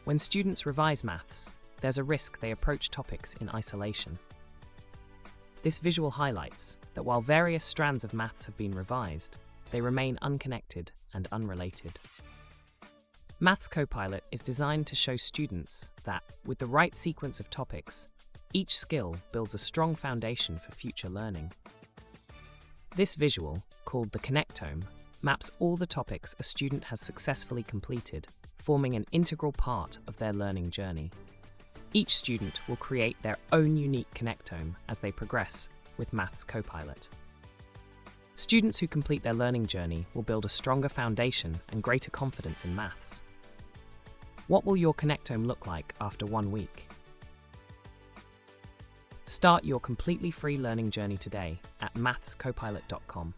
When students revise maths, there's a risk they approach topics in isolation. This visual highlights that while various strands of maths have been revised, they remain unconnected and unrelated. Maths Copilot is designed to show students that, with the right sequence of topics, each skill builds a strong foundation for future learning. This visual, called the connectome, maps all the topics a student has successfully completed, forming an integral part of their learning journey. Each student will create their own unique connectome as they progress with Maths Copilot. Students who complete their learning journey will build a stronger foundation and greater confidence in maths. What will your connectome look like after 1 week? Start your completely free learning journey today at mathscopilot.com.